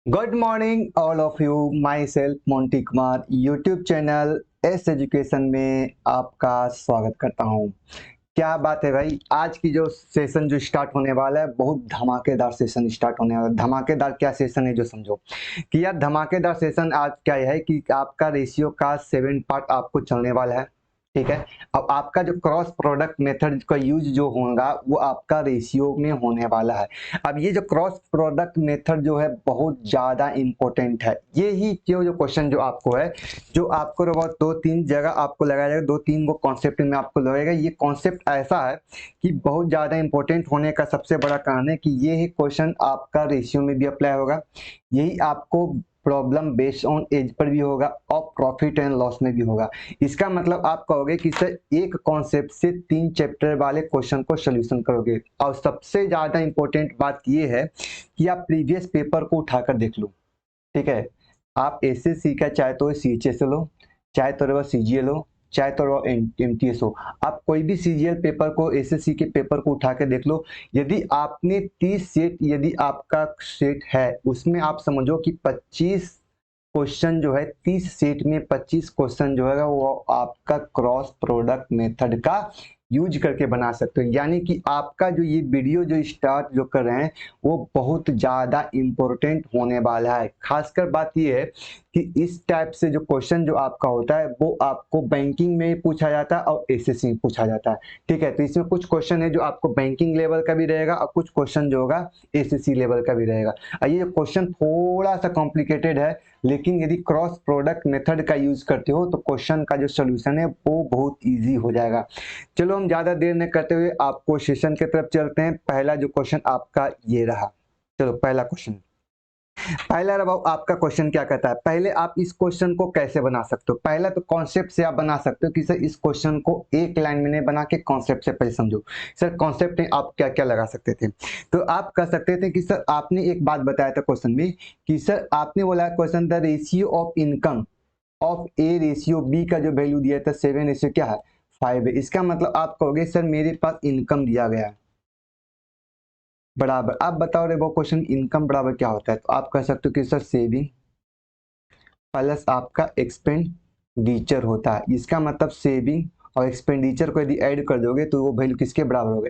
Good morning all of you. My self Monty Kumar YouTube channel S education में आपका स्वागत करता हूं। क्या बात है भाई, आज की जो सेशन जो स्टार्ट होने वाला है बहुत धमाकेदार सेशन स्टार्ट होने वाला है। धमाकेदार क्या सेशन है जो समझो कि यार धमाकेदार सेशन आज क्या है कि आपका रेशियो का 7 पार्ट आपको चलने वाला है। ठीक है, अब आपका जो क्रॉस प्रोडक्ट मेथड का यूज जो होगा वो आपका रेशियो में होने वाला है। अब ये जो क्रॉस प्रोडक्ट मेथड जो है बहुत ज़्यादा इंपॉर्टेंट है। ये ही जो क्वेश्चन जो आपको है, जो आपको बहुत 2-3 जगह आपको लगाया जाएगा, 2-3 वो कॉन्सेप्ट में आपको लगेगा। ये कॉन्सेप्ट ऐसा है कि बहुत ज़्यादा इंपॉर्टेंट होने का सबसे बड़ा कारण है कि ये ही क्वेश्चन आपका रेशियो में भी अप्लाई होगा। यही आपको problem based on as per भी होगा और प्रॉफिट एंड लॉस में भी होगा। इसका मतलब आप कहोगे कि सर एक कॉन्सेप्ट से 3 चैप्टर वाले क्वेश्चन को सोल्यूशन करोगे। और सबसे ज्यादा इंपॉर्टेंट बात यह है कि आप प्रीवियस पेपर को उठाकर देख लो। ठीक है, आप एसएससी का चाहे तो सीएचएस लो, चाहे तो सीजीएल लो, चाहे तो एमटीएस हो, आप कोई भी सीजीएल पेपर को एसएससी के पेपर को उठा के देख लो। यदि आपने 30 सेट, यदि आपका सेट है उसमें आप समझो कि 25 क्वेश्चन जो है, 30 सेट में 25 क्वेश्चन जो है वो आपका क्रॉस प्रोडक्ट मेथड का यूज करके बना सकते हो। यानी कि आपका जो ये वीडियो जो स्टार्ट जो कर रहे हैं वो बहुत ज़्यादा इम्पोर्टेंट होने वाला है। खासकर बात ये है कि इस टाइप से जो क्वेश्चन जो आपका होता है वो आपको बैंकिंग में पूछा जाता है और एसएससी में पूछा जाता है। ठीक है, तो इसमें कुछ क्वेश्चन है जो आपको बैंकिंग लेवल का भी रहेगा और कुछ क्वेश्चन जो होगा एसएससी लेवल का भी रहेगा। और ये क्वेश्चन थोड़ा सा कॉम्प्लिकेटेड है, लेकिन यदि क्रॉस प्रोडक्ट मेथड का यूज करते हो तो क्वेश्चन का जो सोल्यूशन है वो बहुत इजी हो जाएगा। चलो हम ज्यादा देर न करते हुए आपको सेशन की तरफ चलते हैं। पहला जो क्वेश्चन आपका ये रहा। चलो पहला क्वेश्चन, पहला रबाव आपका क्वेश्चन क्या कहता है। पहले आप इस क्वेश्चन को कैसे बना सकते हो। पहला तो कॉन्सेप्ट से आप बना सकते हो कि सर इस क्वेश्चन को एक लाइन में नहीं बना के कॉन्सेप्ट से पहले समझो। सर कॉन्सेप्ट में आप क्या क्या लगा सकते थे, तो आप कह सकते थे कि सर आपने एक बात बताया था क्वेश्चन में कि सर आपने बोला question the ratio of income of A ratio B का जो वैल्यू दिया था 7 रेशियो क्या है 5 है। इसका मतलब आप कहोगे सर मेरे पास इनकम दिया गया है बराबर, आप बताओ रे वो क्वेश्चन इनकम बराबर क्या होता है। तो आप कह सकते हो कि सर सेविंग प्लस आपका एक्सपेंडिचर होता है। इसका मतलब सेविंग और एक्सपेंडिचर को यदि ऐड कर दोगे तो वो वैल्यू किसके बराबर होगा,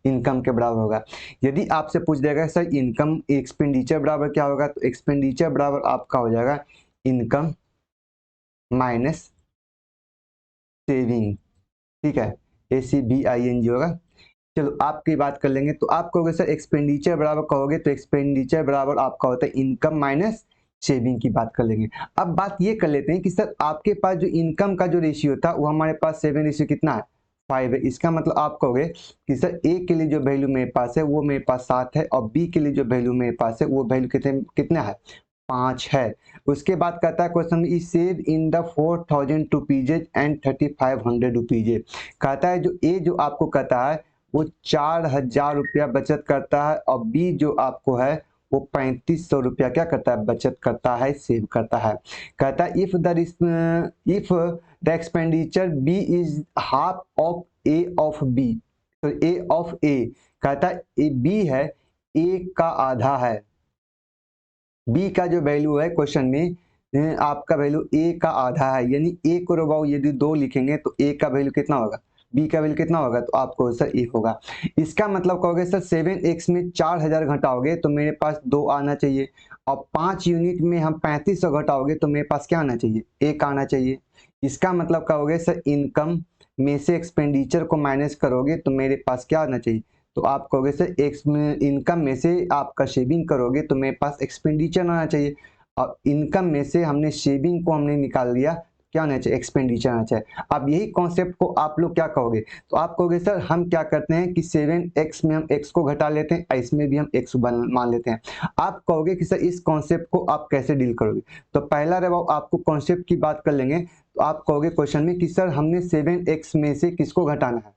इनकम के बराबर होगा। यदि आपसे पूछ देगा सर इनकम एक्सपेंडिचर बराबर क्या होगा, तो एक्सपेंडिचर बराबर आपका हो जाएगा इनकम माइनस सेविंग। ठीक है, ACBING होगा। चलो आपकी बात कर लेंगे, तो आप कहोगे सर एक्सपेंडिचर बराबर कहोगे तो एक्सपेंडिचर बराबर आपका होता है इनकम माइनस सेविंग की बात कर लेंगे। अब बात ये कर लेते हैं कि सर आपके पास जो इनकम का जो रेशियो था वो हमारे पास 7 रेशियो कितना है 5 है। इसका मतलब आप कहोगे कि सर ए के लिए जो वैल्यू मेरे पास है वो मेरे पास 7 है और बी के लिए जो वैल्यू मेरे पास है वो वैल्यू कितना है 5 है। उसके बाद कहता है question E save in the 4000 rupees and 3500 rupees. कहता है जो ए जो आपको कहता है वो 4000 रुपया बचत करता है और बी जो आपको है वो 3500 रुपया क्या करता है बचत करता है, सेव करता है। कहता है if the expenditure B is half of A of B, तो ए ऑफ ए कहता है ए बी है ए का आधा है। बी का जो वैल्यू है क्वेश्चन में आपका वैल्यू ए का आधा है, यानी ए को रबाऊ यदि 2 लिखेंगे तो ए का वैल्यू कितना होगा, बी का वैल्यू कितना होगा, तो आपको सर 1 होगा। इसका मतलब कहोगे सर 7x में 4000 घटाओगे तो मेरे पास 2 आना चाहिए और 5 यूनिट में हम 3500 घटाओगे तो मेरे पास क्या आना चाहिए 1 आना चाहिए। इसका मतलब कहोगे सर इनकम में से एक्सपेंडिचर को माइनस करोगे तो मेरे पास क्या आना चाहिए, तो आप कहोगे सर इनकम में से आपका सेविंग करोगे तो मेरे पास एक्सपेंडिचर आना चाहिए और इनकम में से हमने सेविंग को हमने निकाल लिया, क्या आना चाहिए एक्सपेंडिचर आना चाहिए। अब यही कॉन्सेप्ट को आप लोग क्या कहोगे, तो आप कहोगे सर हम क्या करते हैं कि 7x में हम x को घटा लेते हैं, इसमें भी हम x मान लेते हैं। आप कहोगे कि सर इस कॉन्सेप्ट को आप कैसे डील करोगे, तो पहला रबाव आपको कॉन्सेप्ट की बात कर लेंगे। तो आप कहोगे क्वेश्चन में कि सर हमने 7x में से किसको घटाना है,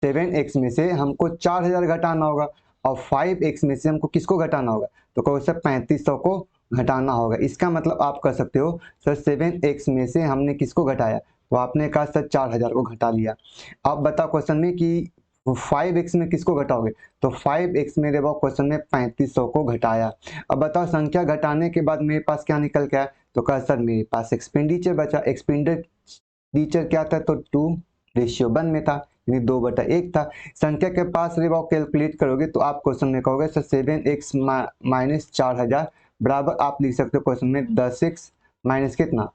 7x में से हमको 4000 घटाना होगा और 5x में से हमको किसको घटाना होगा, तो कहो सर 3500 को घटाना होगा। इसका मतलब आप कर सकते हो सर 7x में से हमने किसको घटाया, तो आपने कहा सर 4000 को घटा लिया। अब बताओ क्वेश्चन में कि वो 5x में किसको घटाओगे, तो 5x मेरे पास क्वेश्चन में 3500 को घटाया। अब बताओ संख्या घटाने के बाद मेरे पास क्या निकल के आया, तो कहा सर मेरे पास एक्सपेंडिचर बचा। एक्सपेंडिचर क्या था, तो 2:1 में था, यानी 2/1 था। संख्या के पास रे वो कैलकुलेट करोगे तो आप क्वेश्चन में कहोगे सर 7x माइनस 4000 बराबर आप लिख सकते हो क्वेश्चन में 10x माइनस कितना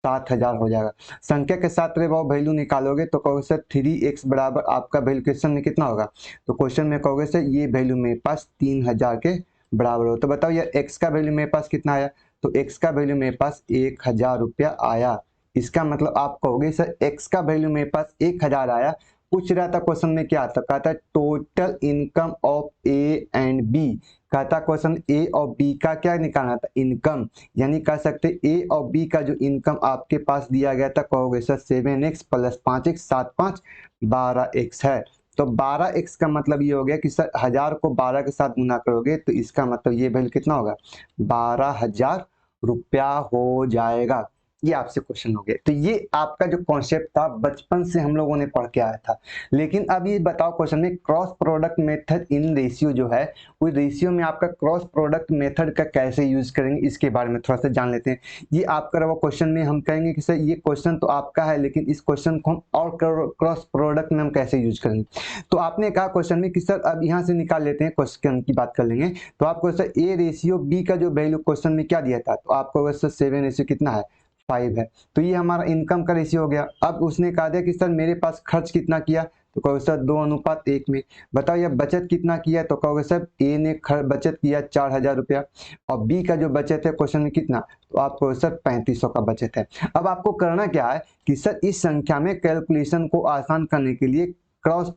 7000 हो जाएगा। संख्या के साथ रे वो वैल्यू निकालोगे तो कहोगे सर 3x बराबर आपका वैल्यू क्वेश्चन में कितना होगा, तो क्वेश्चन में कहोगे सर ये वैल्यू मेरे पास 3000 के बराबर हो। तो बताओ ये x का वैल्यू मेरे पास कितना आया, तो x का वैल्यू मेरे पास 1000 रुपया आया। इसका मतलब आप कहोगे सर x का वैल्यू मेरे पास 1000 आया। पूछ रहा था क्वेश्चन में क्या था, कहता total income of A and B. कहता क्वेश्चन ए और बी का क्या निकालना था, इनकम। यानी कह सकते ए और बी का जो इनकम आपके पास दिया गया था, कहोगे sir 7x plus 5x 7 5 12x है। तो 12x का मतलब ये हो गया कि सर 1000 को 12 के साथ गुना करोगे तो इसका मतलब ये वैल्यू कितना होगा, 12,000 रुपया हो जाएगा। ये आपसे क्वेश्चन हो गया। तो ये आपका जो कॉन्सेप्ट था बचपन से हम लोगों ने पढ़ के आया था। लेकिन अब ये बताओ क्वेश्चन में cross product method in ratio जो है, वो रेशियो में आपका क्रॉस प्रोडक्ट मेथड का कैसे यूज करेंगे इसके बारे में थोड़ा सा जान लेते हैं। ये आपका वो क्वेश्चन में हम कहेंगे कि सर ये क्वेश्चन तो आपका है लेकिन इस क्वेश्चन को हम और क्रॉस प्रोडक्ट में हम कैसे यूज करेंगे। तो आपने कहा क्वेश्चन में कि सर अब यहाँ से निकाल लेते हैं, क्वेश्चन की बात कर लेंगे। तो आपको सर ए रेशियो बी का जो वैल्यू क्वेश्चन में क्या दिया था, तो आपको सर 7 रेशियो कितना है 5 है। तो ये हमारा इनकम का रेशियो हो गया। अब उसने कहा दिया कि सर मेरे पास खर्च कितना किया, तो कहोगे सर 2:1 में। बताओ ये बचत कितना किया, तो कहोगे सर ए ने बचत किया 4000 रुपया और बी का जो बचत है क्वेश्चन में कितना, तो आपको सर 3500 का बचत है। अब आपको करना क्या है कि सर इस संख्या में कैलकुलेशन को आसान करने के लिए क्रॉस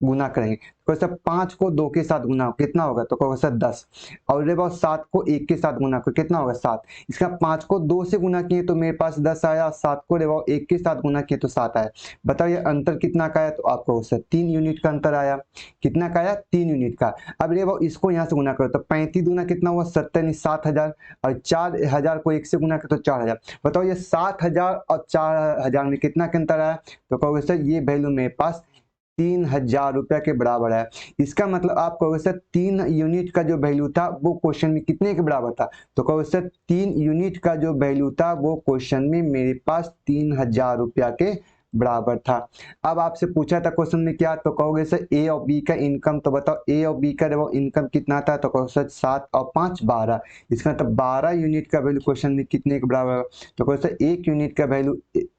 गुना करेंगे। तो सर 5 को 2 के साथ गुना कितना होगा, तो कहोगे सर 10 और ये बात 7 को 1 के साथ गुना कितना होगा 7। इसका 5 को 2 से गुना किए तो मेरे पास 10 आया, 7 को रे 1 के साथ गुना किए तो 7 आया। बताओ ये अंतर कितना का आया, तो आपको सर 3 यूनिट का अंतर आया। कितना का आया, 3 यूनिट का। अब रे इसको यहाँ से गुना करो तो 35 दूना कितना हुआ 70 7000 और 4000 को 1 से गुना करो तो 4000। बताओ ये 7000 और 4000 में कितना का अंतर आया, तो कहोगे सर ये वैल्यू मेरे पास 3000 रुपया के बराबर है। इसका मतलब आप कहोगे सर 3 यूनिट का जो वैल्यू था वो क्वेश्चन में कितने के बराबर था, तो कहोगे सर 3 यूनिट का जो वैल्यू था वो क्वेश्चन में मेरे पास 3000 रुपया के बराबर था। अब आपसे पूछा था क्वेश्चन में क्या, तो कहोगे सर ए और बी का इनकम। तो बताओ ए और बी का वो इनकम कितना था, तो कहोगे सर 7 और 5 12। इसका मतलब 12 यूनिट का वैल्यू क्वेश्चन में कितने के बराबर है, तो कहोगे सर 1 यूनिट का वैल्यू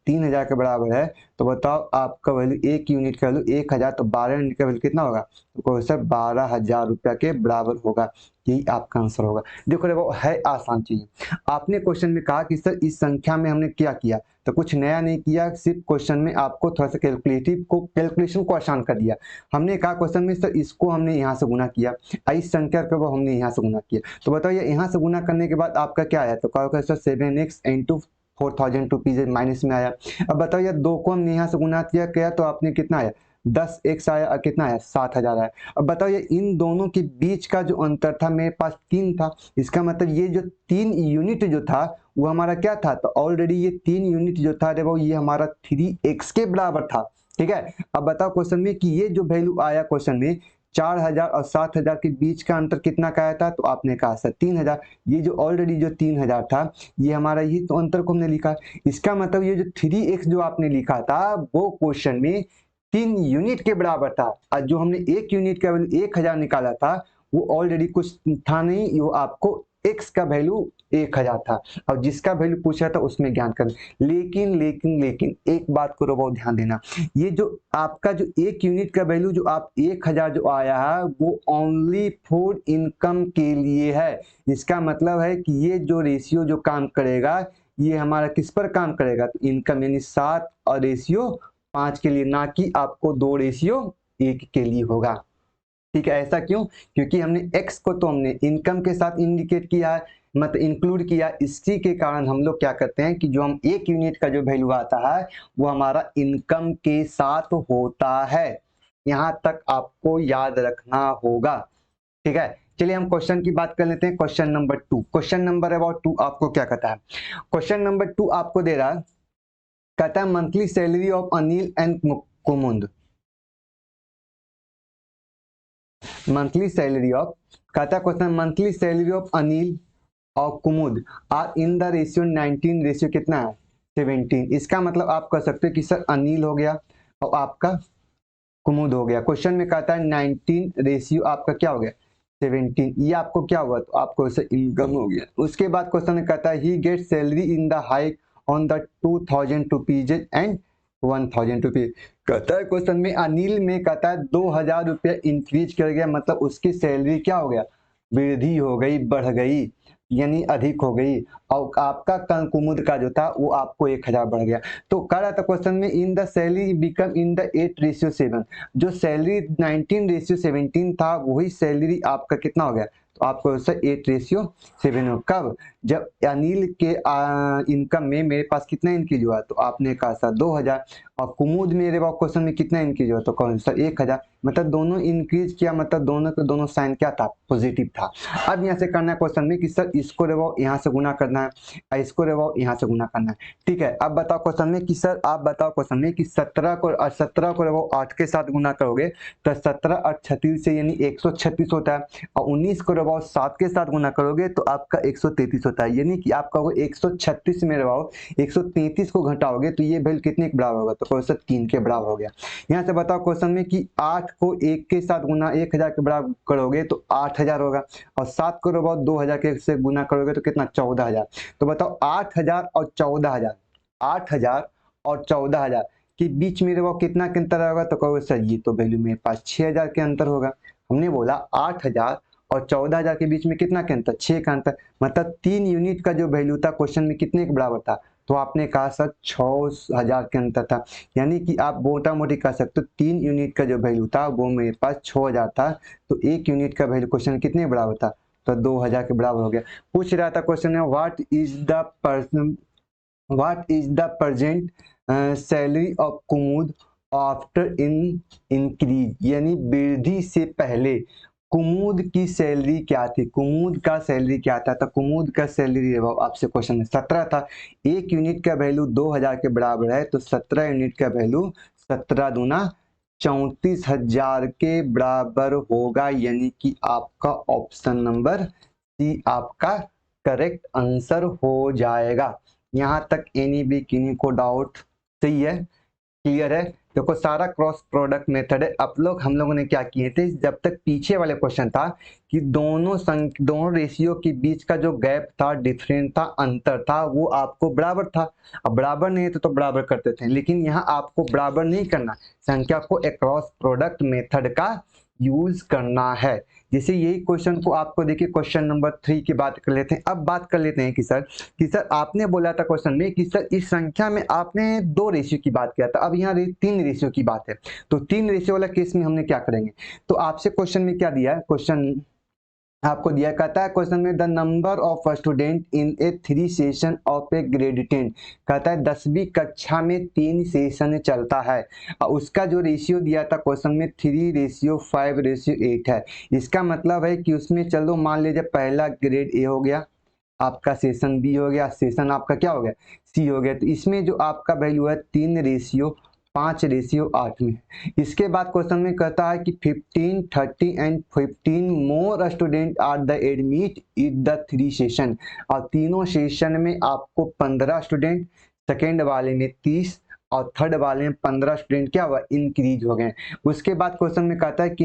3000 के बराबर है। तो बताओ आपका वैल्यू 1 यूनिट का वैल्यू 1000, तो 12 यूनिट का वैल्यू कितना होगा, तो कहोगे सर 12,000 रुपया के बराबर होगा। यही आपका आंसर होगा। देखो वो है आसान चीज। आपने क्वेश्चन में कहा कि सर इस संख्या में हमने क्या किया, तो कुछ नया नहीं किया, सिर्फ क्वेश्चन में आपको थोड़ा सा कैलकुलेशन को आसान कर दिया। हमने कहा क्वेश्चन में सर इसको हमने यहाँ से गुना किया, इस संख्या को वो हमने यहाँ से गुना किया। तो बताओ ये यहाँ से गुना करने के बाद आपका क्या आया, तो कहोगे sir 7x into 4000 rupees minus में आया। अब बताओ ये 2 को हमने यहाँ से गुना किया तो आपने कितना आया 10x आया और कितना आया 7000 आया। अब बताओ ये इन दोनों के बीच का जो अंतर था मेरे पास 3 था। इसका मतलब ये जो 3 यूनिट जो था वो हमारा क्या था, तो ऑलरेडी ये 3 यूनिट जो था वो ये हमारा 3x के बराबर था। ठीक है। अब बताओ क्वेश्चन में कि ये जो वैल्यू आया क्वेश्चन में 4000 और 7000 के बीच का अंतर कितना का आया था, तो आपने कहा सर 3000। ये जो ऑलरेडी जो 3000 था ये हमारा ये तो अंतर को हमने लिखा। इसका मतलब ये जो 3x जो आपने लिखा था वो क्वेश्चन में 3 यूनिट के बराबर था और जो हमने 1 यूनिट का वैल्यू 1000 निकाला था वो ऑलरेडी कुछ था नहीं, वो आपको x का वैल्यू 1000 था और जिसका वैल्यू पूछा था उसमें ज्ञान कर। लेकिन एक बात को बहुत ध्यान देना, ये जो आपका जो 1 यूनिट का वैल्यू जो आप 1000 जो आया है वो ओनली फॉर इनकम के लिए है। इसका मतलब है कि ये जो रेशियो जो काम करेगा ये हमारा किस पर काम करेगा, तो इनकम यानी 7 और रेशियो 5 के लिए, ना कि आपको 2:1 के लिए होगा। ठीक है। ऐसा क्यों, क्योंकि हमने x को तो हमने इनकम के साथ इंडिकेट किया है, मतलब इंक्लूड किया। इसी के कारण हम लोग क्या करते हैं कि जो हम 1 यूनिट का जो वैल्यू आता है वो हमारा इनकम के साथ होता है। यहां तक आपको याद रखना होगा। ठीक है। चलिए हम क्वेश्चन की बात कर लेते हैं। Question number 2, question number about 2 आपको क्या कहता है। क्वेश्चन नंबर 2 आपको दे रहा है, कहता है monthly salary of Anil and Kumud monthly salary of, कहता है question monthly salary of Anil और Kumud are in the ratio 19 ratio कितना है 17। इसका मतलब आप कह सकते हो कि सर अनिल हो गया और आपका कुमुद हो गया। क्वेश्चन में कहता है 19 रेशियो आपका क्या हो गया 17, ये आपको क्या हुआ तो आपको इसे इनकम हो गया। उसके बाद क्वेश्चन में कहता है he get salary in the hike on the 2000 rupees and 1000 rupees. कहता है क्वेश्चन में अनिल में कहता है 2000 रुपया इंक्रीज कर गया, मतलब उसकी सैलरी क्या हो गया वृद्धि हो गई, बढ़ गई, यानी अधिक हो गई। और आपका कुमुद का जो था वो आपको 1000 बढ़ गया। तो कह रहा था क्वेश्चन में in the salary become in the 8:7, जो सैलरी 19:17 था वही सैलरी आपका कितना हो गया तो आपको सर 8:7 हो। कब, जब अनिल के इनकम में मेरे पास कितना इंक्रीज हुआ तो आपने कहा सर 2000, और कुमुद मेरे पास क्वेश्चन में कितना इंक्रीज हुआ तो कौन सर 1000, मतलब दोनों इंक्रीज किया, मतलब दोनों के दोनों साइन क्या था पॉजिटिव था। अब यहाँ से करना है क्वेश्चन में कि सर इसको रेवाओ यहाँ से गुना करना है, इसको रेवाओ यहाँ से गुना करना है, ठीक है। अब बताओ क्वेश्चन में कि सर आप बताओ क्वेश्चन में कि 17 को रेवाओ 8 के साथ गुना करोगे तो 17 और 36 से यानी 136 होता है, और 19 को रेवाओ 7 के साथ गुना करोगे तो आपका 133 होता है, यानी कि आपका वो 136 में रेवाओ 133 को घटाओगे तो ये वैल्यू कितने के बराबर होगा तो क्वेश्चन 3 के बराबर हो गया। यहाँ से बताओ क्वेश्चन में कि 8 को 1 के साथ गुना 1000 के बराबर करोगे तो 8000 होगा, और 7 को रेवाओ 2000 के से गुना करोगे तो कितना 14000। तो बताओ 8000 और 14000, 8000 और 14000 के बीच में रेवाओ कितना के अंतर होगा तो कहोगे सर ये तो वैल्यू मेरे पास 6000 के अंतर होगा। हमने बोला 8000 और 14000 के बीच में कितना के अंतर 6 का अंतर, मतलब 3 यूनिट का जो वैल्यू था क्वेश्चन में कितने के बराबर था तो आपने कहा सर 6000 के अंतर था, यानी कि आप मोटा मोटी कह सकते हो 3 यूनिट का जो वैल्यू था वो मेरे पास 6000 था, तो 1 यूनिट का वैल्यू क्वेश्चन कितने के बराबर था तो 2000 के बराबर हो गया। पूछ रहा था क्वेश्चन में what is the present salary of Kumud after increase, यानी वृद्धि से पहले कुमुद की सैलरी क्या थी, कुमुद का सैलरी क्या था, तो कुमुद का सैलरी आपसे क्वेश्चन में 17 था, 1 यूनिट का वैल्यू 2000 के बराबर है तो 17 यूनिट का वैल्यू 17 दूना 34,000 के बराबर होगा, यानी कि आपका ऑप्शन नंबर सी आपका करेक्ट आंसर हो जाएगा। यहाँ तक एनी भी किन्हीं को डाउट सही है, क्लियर है। देखो सारा क्रॉस प्रोडक्ट मेथड है। हम लोगों ने क्या किए थे, जब तक पीछे वाले क्वेश्चन था कि दोनों रेशियो के बीच का जो गैप था, डिफरेंस था, अंतर था, वो आपको बराबर था। अब बराबर नहीं तो बराबर करते थे, लेकिन यहाँ आपको बराबर नहीं करना, संख्या को क्रॉस प्रोडक्ट मेथड का यूज करना है। जैसे यही क्वेश्चन को आपको देखिए क्वेश्चन नंबर 3 की बात कर लेते हैं। अब बात कर लेते हैं कि सर आपने बोला था क्वेश्चन में कि सर इस संख्या में आपने 2 रेशियो की बात किया था, अब यहाँ 3 रेशियो की बात है, तो 3 रेशियो वाला केस में हमने क्या करेंगे, तो आपसे क्वेश्चन में क्या दिया है, क्वेश्चन आपको दिया कहता है क्वेश्चन में the number of student in A 3 session of A grade 10, कहता है 10वीं कक्षा में 3 सेशन चलता है, और उसका जो रेशियो दिया था क्वेश्चन में 3:5:8 है। इसका मतलब है कि उसमें चलो मान लीजिए पहला ग्रेड ए हो गया, आपका सेशन बी हो गया, सेशन आपका क्या हो गया सी हो गया, तो इसमें जो आपका वैल्यू है 3:5:8 में। इसके बाद क्वेश्चन में कहता है कि 15, 30 and 15 more student are the admit in the 3 session, और तीनों सेशन में आपको 15 स्टूडेंट, सेकेंड वाले में 30 और थर्ड वाले में 15 स्टूडेंट क्या हुआ इंक्रीज हो गए। उसके बाद क्वेश्चन में कहता है कि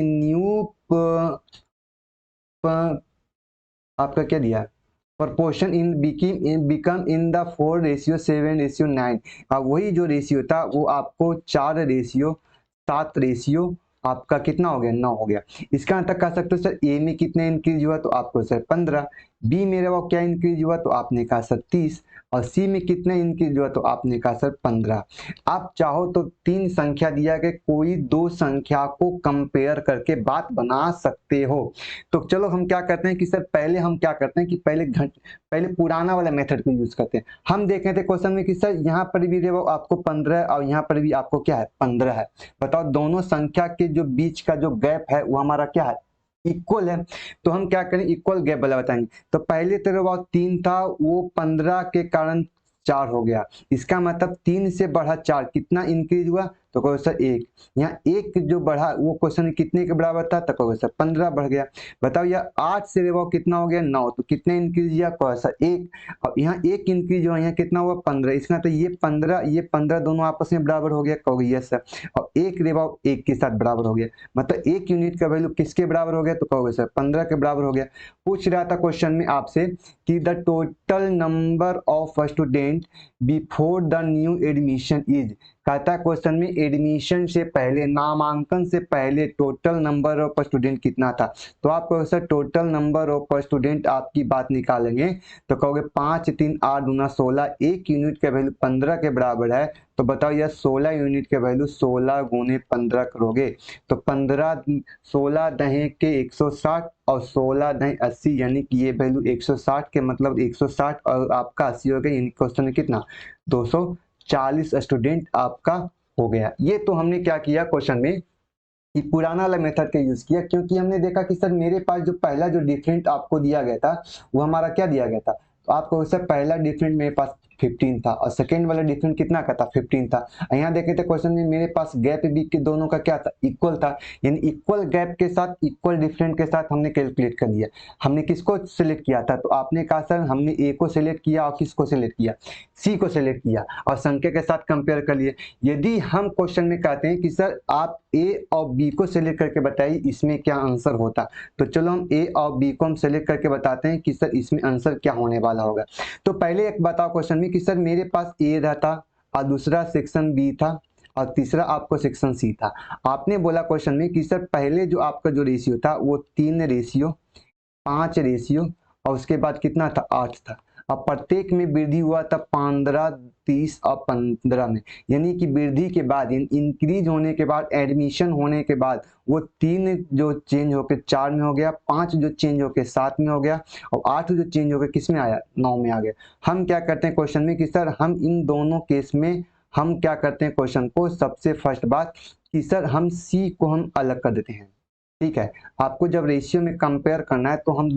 आपका क्या दिया proportion in become in the 4:7:9, अब वही जो रेशियो था वो आपको 4:7 आपका कितना हो गया 9 हो गया। इसका अंतर कह सकते हो सर ए में कितना इंक्रीज हुआ तो आपको सर 15, बी मेरे वो क्या इंक्रीज हुआ तो आपने कहा सर 30, और सी में कितना इंक्रीज हुआ तो आपने कहा सर 15। आप चाहो तो 3 संख्या दिया गया कोई 2 संख्या को कंपेयर करके बात बना सकते हो। तो चलो हम क्या करते हैं कि सर पहले हम क्या करते हैं कि पहले पुराना वाला मेथड को यूज करते हैं। हम देख रहे थे क्वेश्चन में कि सर यहाँ पर भी देखो आपको 15 और यहाँ पर भी आपको क्या है 15 है, बताओ दोनों संख्या के जो बीच का जो गैप है वो हमारा क्या है इक्वल है, तो हम क्या करें इक्वल गैप वाला बताएंगे। तो पहले तेरे पास 3 था वो 15 के कारण 4 हो गया, इसका मतलब 3 से बढ़ा 4 कितना इंक्रीज हुआ तो कहोगे सर 1। यहाँ 1 जो बढ़ा वो क्वेश्चन कितने के बराबर था, तो कहोगे सर 15 बढ़ गया। बताओ यह 8 से देखो कितना हो गया 9, तो कितने इंक्रीज किया, कहोगे सर 1। और यहाँ 1 इंक्रीज हुआ, यहाँ कितना हुआ 15, इसका तो ये 15 दोनों आपस में बराबर हो गया, कहोगे यस सर। और 1 देखो 1 के साथ बराबर हो गया, मतलब 1 यूनिट का वैल्यू किसके बराबर हो गया, तो कहोगे सर 15 के बराबर हो गया। पूछ रहा था क्वेश्चन में आपसे कि the total number of student before the new admission is, कहता है क्वेश्चन में एडमिशन से पहले, नामांकन से पहले टोटल नंबर ऑफ स्टूडेंट कितना था। तो आप कहोगे sir total number of student आपकी बात निकालेंगे तो कहोगे 5 3 8 दूना 16, 1 यूनिट का वैल्यू 15 के बराबर है। तो बताओ यह 16 यूनिट के वैल्यू 16 गुने 15 करोगे तो 15 16 दहे के 160 और 16 दहे 80, यानी कि ये वैल्यू 160 के मतलब 160 और आपका 80 हो गया, यानी क्वेश्चन में कितना 240 स्टूडेंट आपका हो गया। ये तो हमने क्या किया क्वेश्चन में कि पुराना वाला मेथड का यूज किया, क्योंकि हमने देखा कि सर मेरे पास जो पहला जो डिफरेंट आपको दिया गया था वो हमारा क्या दिया गया था, तो आपको सर पहला डिफरेंट मेरे पास 15 था और सेकेंड वाला डिफरेंट कितना का था 15 था। यहाँ देखे थे क्वेश्चन में मेरे पास गैप भी के दोनों का क्या था इक्वल था, यानी इक्वल गैप के साथ इक्वल डिफरेंट के साथ हमने कैलकुलेट कर लिया। हमने किसको सिलेक्ट किया था, तो आपने कहा सर हमने ए को सिलेक्ट किया और किसको सिलेक्ट किया, सी को सिलेक्ट किया और संख्या के साथ कंपेयर कर लिए। यदि हम क्वेश्चन में कहते हैं कि सर आप ए और बी को सिलेक्ट करके बताइए इसमें क्या आंसर होता, तो चलो हम ए और बी को हम सिलेक्ट करके बताते हैं कि सर इसमें आंसर क्या होने वाला होगा। तो पहले एक बताओ क्वेश्चन में कि सर मेरे पास ए रहता और दूसरा सेक्शन बी था और तीसरा आपको सेक्शन सी था। आपने बोला क्वेश्चन में कि सर पहले जो आपका जो रेशियो था वो 3:5 और उसके बाद कितना था 8 था। अब प्रत्येक में वृद्धि हुआ था 15 30 और 15 में, यानी कि वृद्धि के बाद इंक्रीज होने के बाद एडमिशन होने के बाद वो 3 जो चेंज होकर 4 में हो गया, 5 जो चेंज होकर 7 में हो गया और 8 जो चेंज होकर किस में आया 9 में आ गया। हम क्या करते हैं क्वेश्चन में कि सर हम इन दोनों केस में हम क्या करते हैं क्वेश्चन को, सबसे फर्स्ट बात कि सर हम सी को हम अलग कर देते हैं। ठीक है, आपको जब रेशियो में कंपेयर करना है तो हम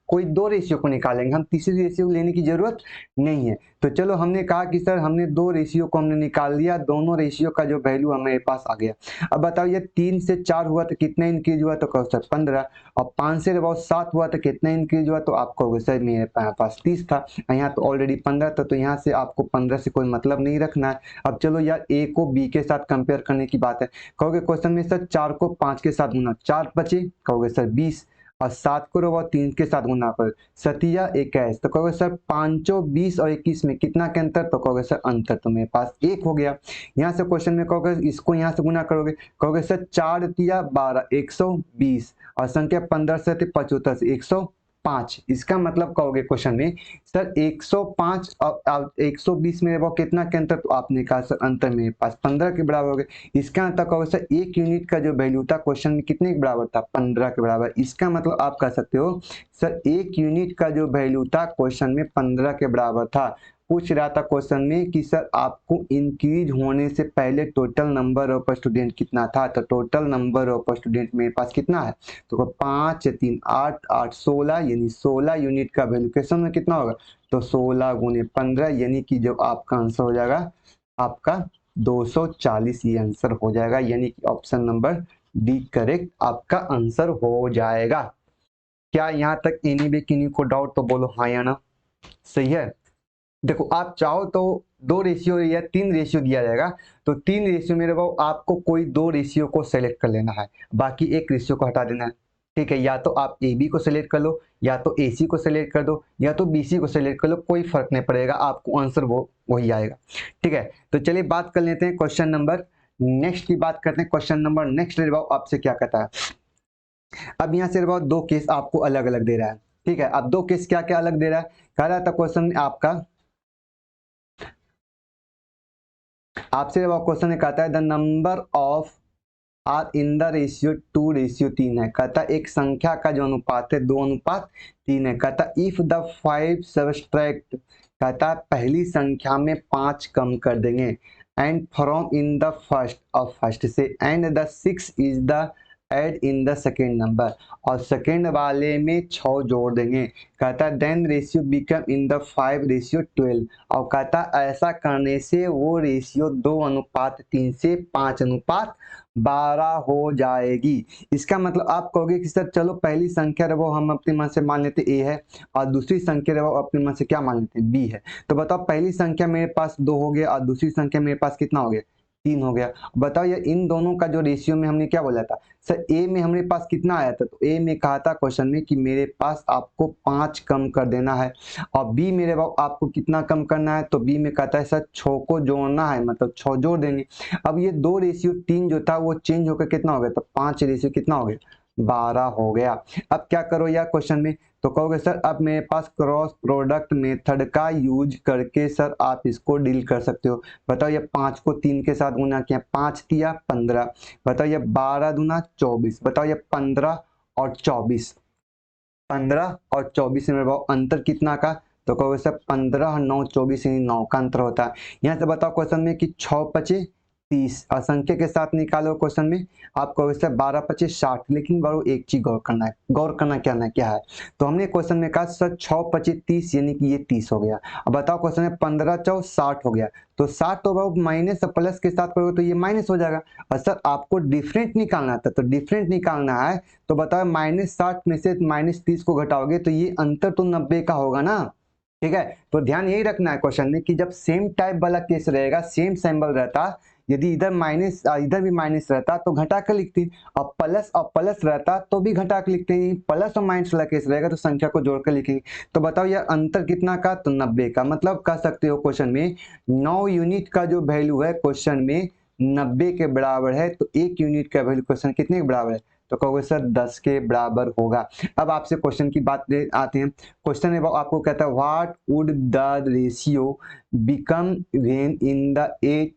कोई दो रेशियो को निकालेंगे, हम तीसरी रेशियो लेने की जरूरत नहीं है। तो चलो हमने कहा कि सर हमने 2 रेशियो को हमने निकाल लिया, दोनों रेशियो का जो वैल्यू हमारे पास आ गया। अब बताओ ये 3 से 4 हुआ तो कितना इंक्रीज हुआ, तो कहो सर 15, और 5 से about 7 हुआ तो कितना इंक्रीज हुआ, तो आपको कहोगे सर मेरे पास 30 था, यहाँ तो ऑलरेडी 15 था, तो यहाँ से आपको 15 से कोई मतलब नहीं रखना है। अब चलो यार ए को बी के साथ कंपेयर करने की बात है, कहोगे क्वेश्चन में सर 4 को 5 के साथ गुना 4 बचे, कहोगे सर 20 और 7 को वो 3 के साथ गुना कर 7 21, तो कहोगे सर 5 20 और 21 में कितना के अंतर, तो कहोगे सर अंतर तो मेरे पास 1 हो गया। यहाँ से क्वेश्चन में कहोगे इसको यहाँ से गुना करोगे, कहोगे सर 4 तिया 12 120 और संख्या 15 से 75 से 105। इसका मतलब कहोगे क्वेश्चन में सर 105 और 120 में वो कितना के अंतर, तो आपने कहा सर अंतर मेरे पास 15 के बराबर हो गए। इसका अंतर कहोगे सर 1 यूनिट का जो वैल्यू था क्वेश्चन में कितने के बराबर था 15 के बराबर। इसका मतलब आप कह सकते हो सर 1 यूनिट का जो वैल्यू था क्वेश्चन में 15 के बराबर था। पूछ रहा था क्वेश्चन में कि सर आपको इंक्रीज होने से पहले टोटल नंबर ऑफ स्टूडेंट कितना था, तो टोटल नंबर ऑफ स्टूडेंट मेरे पास कितना है, तो 5 3 8 8 16, यानी 16 यूनिट का वैल्यू क्वेश्चन में कितना होगा, तो 16 गुने 15, यानी कि जो आपका आंसर हो जाएगा आपका 240 ये आंसर हो जाएगा, यानी कि ऑप्शन नंबर डी करेक्ट आपका आंसर हो जाएगा। क्या यहाँ तक एनी बे किन्हीं को डाउट, तो बोलो हाँ या ना, सही है। देखो आप चाहो तो 2 रेशियो या 3 रेशियो दिया जाएगा, तो 3 रेशियो में रहो आपको कोई 2 रेशियो को सेलेक्ट कर लेना है, बाकी 1 रेशियो को हटा देना है। ठीक है, या तो आप ए बी को सिलेक्ट कर लो, या तो ए सी को सिलेक्ट कर दो, या तो बी सी को सिलेक्ट कर लो, कोई फर्क नहीं पड़ेगा, आपको आंसर वही आएगा। ठीक है, तो चलिए बात कर लेते हैं क्वेश्चन नंबर नेक्स्ट की बात करते हैं। क्वेश्चन नंबर नेक्स्ट आपसे क्या कहता है, अब यहाँ से 2 केस आपको अलग अलग दे रहा है। ठीक है, अब 2 केस क्या क्या अलग दे रहा है, कह रहा था क्वेश्चन में आपसे क्वेश्चन में कहता है the number of are in the ratio 2:3 है। कहता एक संख्या का जो अनुपात है 2:3 है। कहता इफ द 5 सब्सट्रैक्ट, कहता पहली संख्या में 5 कम कर देंगे, and from in the first, और फर्स्ट से, and the 6 is the add in the second number, और सेकेंड वाले में 6 जोड़ देंगे। कहता है then ratio become in the 5:12, और कहता है ऐसा करने से वो रेशियो 2:3 से 5:12 हो जाएगी। इसका मतलब आप कहोगे कि सर चलो पहली संख्या रहो हम अपने मन से मान लेते ए है, और दूसरी संख्या रहो अपने मन से क्या मान लेते हैं बी है। तो बताओ पहली संख्या मेरे पास 2 हो गया, और दूसरी संख्या मेरे पास कितना हो गया 3 हो गया। बताओ ये इन दोनों का जो रेशियो में हमने क्या बोला था, सर ए में हमारे पास कितना आया था, तो ए में कहा था क्वेश्चन में कि मेरे पास आपको 5 कम कर देना है, और बी मेरे पास आपको कितना कम करना है, तो बी में कहता है सर 6 को जोड़ना है, मतलब 6 जोड़ देंगे। अब ये 2:3 जो था वो चेंज होकर कितना हो गया, तो 5 कितना हो गया 12 हो गया। अब क्या करो यार क्वेश्चन में, तो कहोगे सर अब मेरे पास क्रॉस प्रोडक्ट मेथड का यूज करके सर आप इसको डील कर सकते हो। बताओ ये 5 को 3 के साथ गुना किया, 5 तिया 15, बताओ ये 12 दूना 24, बताओ ये 15 और 24, 15 और 24 में बताओ अंतर कितना का, तो कहोगे सर 15 9 24 यानी 9 का अंतर होता है। यहाँ से बताओ क्वेश्चन में कि 6 पचे 30, असंख्य के साथ निकालो क्वेश्चन में, आप कहोगे सर 12 पचे 60, लेकिन बारो एक चीज गौर करना है, गौर करना क्या है, तो हमने क्वेश्चन में कहा सर 6 पचे 30 यानी कि ये 30 हो गया। अब बताओ क्वेश्चन में 15 चौ 60 हो गया, तो 60 तो भाव माइनस प्लस के साथ करोगे तो ये माइनस हो जाएगा, और सर आपको डिफरेंट निकालना था, तो डिफरेंट निकालना है तो बताओ -60 में से -30 को घटाओगे तो ये अंतर तो 90 का होगा ना। ठीक है, तो ध्यान यही रखना है क्वेश्चन में कि जब सेम टाइप वाला केस रहेगा, सेम सिंबल रहता, यदि इधर माइनस इधर भी माइनस रहता तो घटा कर लिखते, और प्लस रहता तो भी घटा कर लिखते हैं। प्लस और माइनस वाला केस रहेगा तो संख्या को जोड़कर लिखेंगे। तो बताओ यह अंतर कितना का, तो 90 का। मतलब कह सकते हो क्वेश्चन में 9 यूनिट का जो वैल्यू है क्वेश्चन में 90 के बराबर है, तो 1 यूनिट का वैल्यू क्वेश्चन कितने के बराबर है, तो कहोगे सर 10 के बराबर होगा। अब आपसे क्वेश्चन की बात आते हैं। क्वेश्चन है आपको कहता है what would the ratio become when in the 8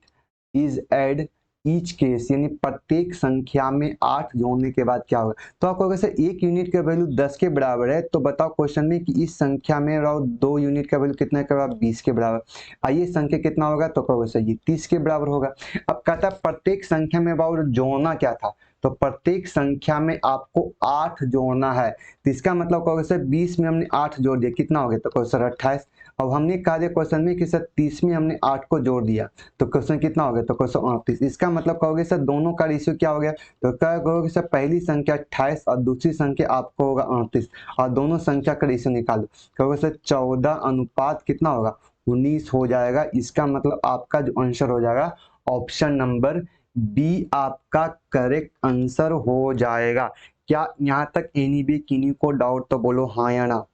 is add each case, यानी प्रत्येक संख्या में 8 जोड़ने के बाद क्या होगा। तो आप कहोगे सर 1 यूनिट का वैल्यू 10 के बराबर है, तो बताओ क्वेश्चन में कि इस संख्या में 2 यूनिट का वैल्यू कितना के बराबर 20 के बराबर, आइए संख्या कितना होगा, तो कहोगे सर ये 30 के बराबर होगा। अब कहता है प्रत्येक संख्या में जोड़ना क्या था, तो प्रत्येक संख्या में आपको 8 जोड़ना है, तो इसका मतलब कहोगे सर 20 में हमने 8 जोड़ दिया कितना हो गया, तो कहोगे सर 28। अब हमने कहा दिया क्वेश्चन में कि सर 30 में हमने 8 को जोड़ दिया तो क्वेश्चन कितना हो गया, तो क्वेश्चन 38। इसका मतलब कहोगे सर दोनों का रेशियो क्या हो गया, तो क्या कहोगे सर पहली संख्या 28 और दूसरी संख्या आपको होगा 38, और दोनों संख्या का रेशियो निकालो, कहोगे सर 14 अनुपात कितना होगा 19 हो जाएगा। इसका मतलब आपका जो आंसर हो जाएगा ऑप्शन नंबर बी आपका करेक्ट आंसर हो जाएगा। क्या यहाँ तक एनी भी किन्हीं को डाउट, तो बोलो हाँ या ना,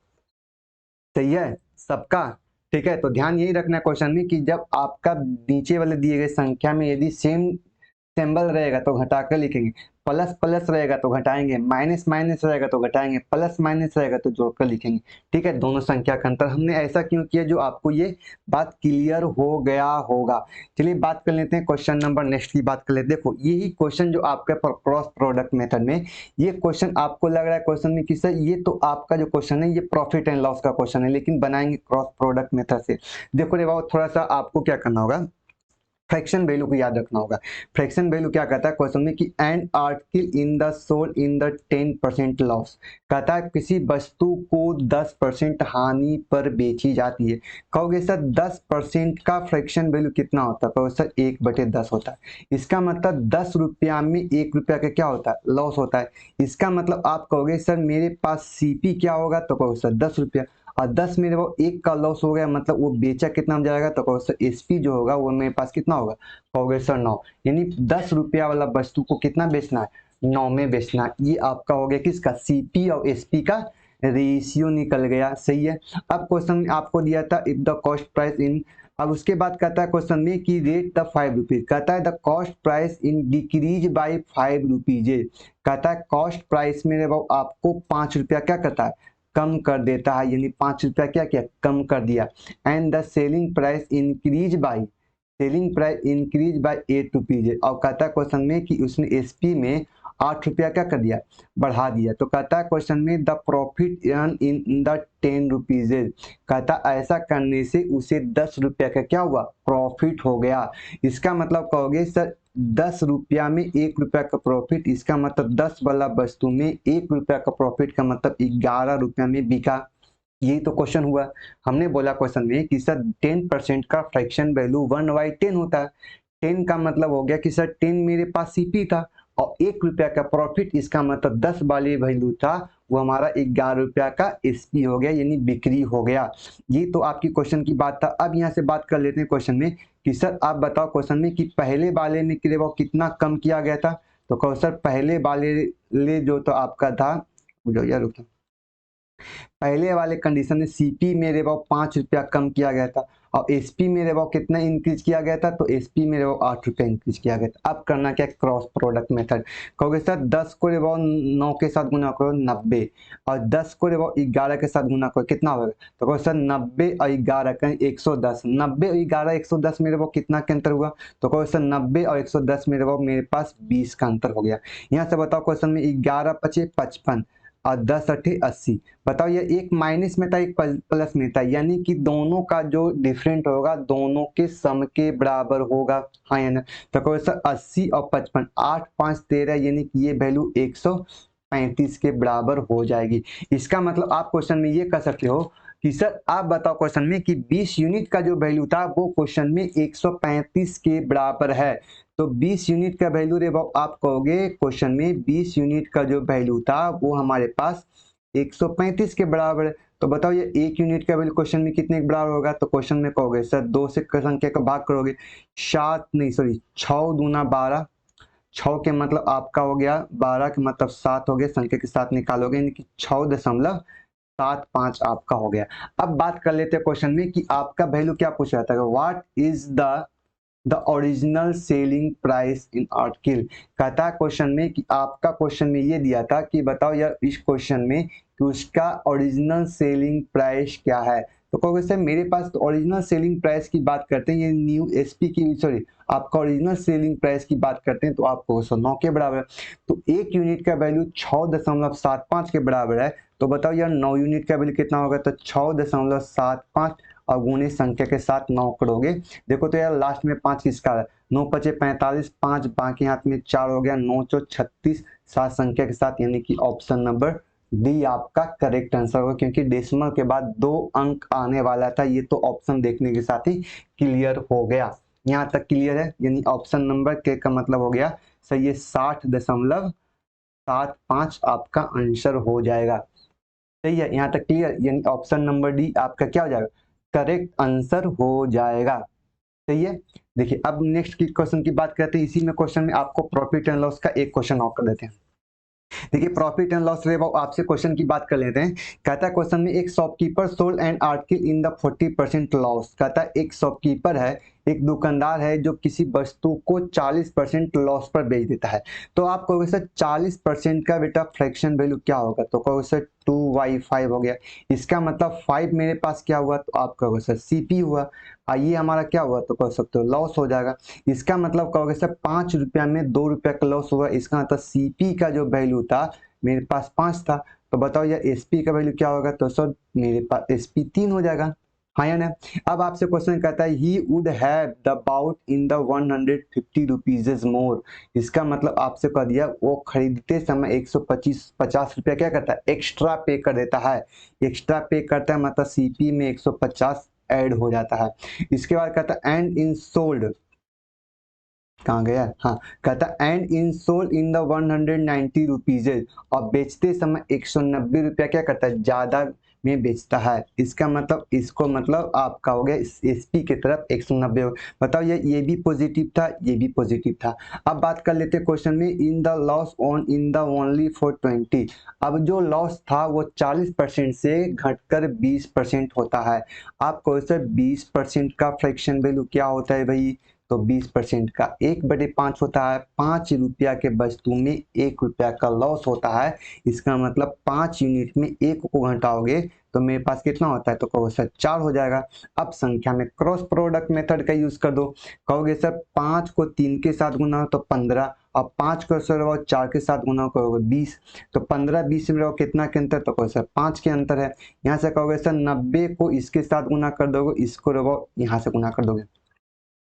सही है सबका। ठीक है, तो ध्यान यही रखना है क्वेश्चन में कि जब आपका नीचे वाले दिए गए संख्या में यदि सेम सिंबल रहेगा तो घटाकर लिखेंगे, प्लस प्लस रहेगा तो घटाएंगे, माइनस माइनस रहेगा तो घटाएंगे, प्लस माइनस रहेगा तो जोड़कर लिखेंगे। ठीक है, दोनों संख्या का अंतर हमने ऐसा क्यों किया, जो आपको ये बात क्लियर हो गया होगा। चलिए बात कर लेते हैं क्वेश्चन नंबर नेक्स्ट की बात कर लेते हैं। देखो यही क्वेश्चन जो आपके क्रॉस प्रोडक्ट मेथड में, ये क्वेश्चन आपको लग रहा है क्वेश्चन में कि सर ये तो आपका जो क्वेश्चन है ये प्रॉफिट एंड लॉस का क्वेश्चन है, लेकिन बनाएंगे क्रॉस प्रोडक्ट मेथड से। देखो रे बाबू थोड़ा सा आपको क्या करना होगा, फ्रैक्शन वैल्यू को याद रखना होगा। फ्रैक्शन वैल्यू क्या कहता है क्वेश्चन में कि an article in the sold in the 10% loss, कहता है किसी वस्तु को 10% हानि पर बेची जाती है। कहोगे सर 10% का फ्रैक्शन वैल्यू कितना होता है, कहोगे सर 1/10 होता है। इसका मतलब 10 रुपया में 1 रुपया का क्या होता है लॉस होता है। इसका मतलब आप कहोगे सर मेरे पास सीपी क्या होगा, तो कहोगे सर 10 रुपया, और 10 मेरे वो 1 का लॉस हो गया, मतलब वो बेचा कितना में जाएगा, तो कहोगे सर एसपी जो होगा वो मेरे पास कितना होगा, कहोगे सर 9, यानी 10 रुपया वाला वस्तु को कितना बेचना है 9 में बेचना है। ये आपका हो गया किसका, सीपी और एसपी का रेशियो निकल गया। सही है। अब क्वेश्चन आपको दिया था if the cost price in, अब उसके बाद कहता है क्वेश्चन में कि रेट द 5 रुपीज, कहता है the cost price in decrease by 5 rupees, कहता है कॉस्ट प्राइस में आपको 5 रुपया क्या करता है कम कर देता है, यानी 5 रुपया क्या किया कम कर दिया। And the selling price increase by, selling price increase by 8 rupees, और कहता है क्वेश्चन में कि उसने एसपी में 8 रुपया क्या कर दिया बढ़ा दिया। तो कहता है क्वेश्चन में the profit earn in the 10 rupees, कहता ऐसा करने से उसे 10 रुपया का क्या हुआ प्रॉफिट हो गया। इसका मतलब कहोगे सर 10 रुपया में 1 रुपया का प्रॉफिट, इसका मतलब 10 वाला वस्तु में 1 रुपया का प्रॉफिट का मतलब 11 रुपया में बिका। यही तो क्वेश्चन हुआ। हमने बोला क्वेश्चन में कि सर 10% का फ्रैक्शन वैल्यू 1/10 होता है। 10 का मतलब हो गया कि सर 10 मेरे पास सीपी था और 1 रुपया का प्रॉफिट, इसका मतलब 10 वाले वैल्यू था वो हमारा 11 रुपया का एसपी हो गया, यानी बिक्री हो गया। ये तो आपकी क्वेश्चन की बात था। अब यहाँ से बात कर लेते हैं क्वेश्चन में कि सर आप बताओ क्वेश्चन में कि पहले वाले में के लिए वो कितना कम किया गया था। तो कहो सर पहले वाले ले जो तो आपका था, जो यार रुको, पहले वाले कंडीशन में सीपी मेरे वो 5 रुपया कम किया गया था और एसपी मेरे वो कितना इंक्रीज किया गया था, तो एसपी मेरे वो 8 रुपया इंक्रीज किया गया था। अब करना क्या, क्रॉस प्रोडक्ट मेथड। कहोगे सर 10 को वो 9 के साथ गुना करो 90 और 10 को वो 11 के साथ गुना करो कितना होगा। तो कहो सर 90 और 11 का 110, 90 और 11 110 मेरे वो कितना के अंतर हुआ। तो कहो सर 90 और 110 मेरे वो मेरे पास 20 का अंतर हो गया। यहाँ से बताओ क्वेश्चन में 11 पचे 55 और 10 अठे 80। बताओ ये एक माइनस में था एक प्लस में था, यानी कि दोनों का जो डिफरेंट होगा दोनों के सम के बराबर होगा, हाँ या ना। तो कहो सर 80 और 55, 8 5 13, यानी कि ये वैल्यू 135 के बराबर हो जाएगी। इसका मतलब आप क्वेश्चन में ये कह सकते हो कि सर आप बताओ क्वेश्चन में कि 20 यूनिट का जो वैल्यू था वो क्वेश्चन में 135 के बराबर है। तो 20 यूनिट का वैल्यू रे आप कहोगे क्वेश्चन में 20 यूनिट का जो वैल्यू था वो हमारे पास 135 के बराबर है। तो बताओ ये 1 यूनिट का वैल्यू क्वेश्चन में कितने के बराबर होगा। तो क्वेश्चन में कहोगे सर 2 से संख्या का भाग करोगे, 7 नहीं सॉरी 6 दूना 12, 6 के मतलब आपका हो गया 12 के मतलब 7 हो गया, संख्या के साथ निकालोगे यानी कि 6.75 आपका हो गया। अब बात कर लेते हैं क्वेश्चन में कि आपका वैल्यू क्या पूछ रहा था, what is the original selling price in article. कहता है क्वेश्चन में कि आपका क्वेश्चन में ये दिया था कि बताओ यार इस क्वेश्चन में कि उसका ओरिजिनल सेलिंग प्राइस क्या है। तो कहोगे सर मेरे पास तो ओरिजिनल सेलिंग प्राइस की बात करते हैं, ये न्यू एसपी की सॉरी आपका ओरिजिनल सेलिंग प्राइस की बात करते हैं तो आपको 9 के बराबर है। तो 1 यूनिट का वैल्यू 6.75 के बराबर है। तो बताओ यार 9 यूनिट का वैल्यू कितना होगा। तो 6.75 और गुणे संख्या के साथ 9 करोगे। देखो तो यार लास्ट में 5 किसका है, 9 पचे 45, 5 बाकी हाथ में 4 हो गया, 9 चौ 36 7 संख्या के साथ, यानी कि ऑप्शन नंबर डी आपका करेक्ट आंसर होगा, क्योंकि डेसिमल के बाद 2 अंक आने वाला था। ये तो ऑप्शन देखने के साथ ही क्लियर हो गया। यहाँ तक क्लियर है, यानी ऑप्शन नंबर के का मतलब हो गया सही है 60.75 आपका आंसर हो जाएगा। सही है, यहाँ तक क्लियर, यानी ऑप्शन नंबर डी आपका क्या हो जाएगा, करेक्ट आंसर हो जाएगा। सही है। देखिए अब नेक्स्ट की क्वेश्चन की बात करते हैं। इसी में क्वेश्चन में आपको प्रॉफिट एंड लॉस का एक क्वेश्चन और कर देते हैं। देखिए प्रॉफिट एंड लॉस रे आपसे क्वेश्चन की बात कर लेते हैं। कहता है क्वेश्चन में एक shopkeeper sold N article in the 40% loss. कहता है एक शॉपकीपर है, एक दुकानदार है जो किसी वस्तु को 40% लॉस पर बेच देता है। तो आप कहोगे सर 40% का बेटा फ्रैक्शन वैल्यू क्या होगा। तो कहोगे सर 2/5 हो गया। इसका मतलब 5 मेरे पास क्या हुआ, तो आप कहोगे सर सीपी हुआ, ये हमारा क्या हुआ तो कह सकते हो लॉस हो जाएगा। इसका मतलब कहोगे सर 5 रुपया में 2 रुपया का लॉस हुआ। इसका मतलब सीपी का जो वैल्यू था मेरे पास 5 था। तो बताओ यार एसपी का वैल्यू क्या होगा। तो सर मेरे पास एसपी 3 हो जाएगा, हाँ या ना। अब आपसे क्वेश्चन कहता है he would have the bought in the 150 rupees more. इसका मतलब आपसे कह दिया वो खरीदते समय 150 रुपया क्या करता है एक्स्ट्रा पे कर देता है। एक्स्ट्रा पे करता है मतलब सीपी में 150 ऐड हो जाता है। इसके बाद कहता है एंड इन सोल्ड, कहाँ गया, हाँ कहता and in sold in the 190 rupees, और बेचते समय 190 रुपया क्या करता है ज्यादा में बेचता है। इसका मतलब इसको मतलब आपका हो गया एसपी की तरफ 190 हो। बताओ ये भी पॉजिटिव था, ये भी पॉजिटिव था। अब बात कर लेते हैं क्वेश्चन में in the loss on in the only for 20। अब जो लॉस था वो 40% से घटकर 20% होता है। आप क्वेश्चन 20% का फ्रैक्शन वैल्यू क्या होता है भाई। तो 20% का 1/5 होता है। 5 रुपया के वस्तु में 1 रुपया का लॉस होता है। इसका मतलब 5 यूनिट में 1 को घटाओगे तो मेरे पास कितना होता है। तो कहोगे सर 4 हो जाएगा। अब संख्या में क्रॉस प्रोडक्ट मेथड का यूज कर दो। कहोगे सर 5 को 3 के साथ गुना तो 15, और 5 को सर 4 के साथ गुना करोगे 20। तो 15 20 में कितना के अंतर, तो कहो सर 5 के अंतर है। यहाँ से कहोगे सर 90 को इसके साथ गुना कर दोगे, इसको यहाँ से गुना कर दोगे।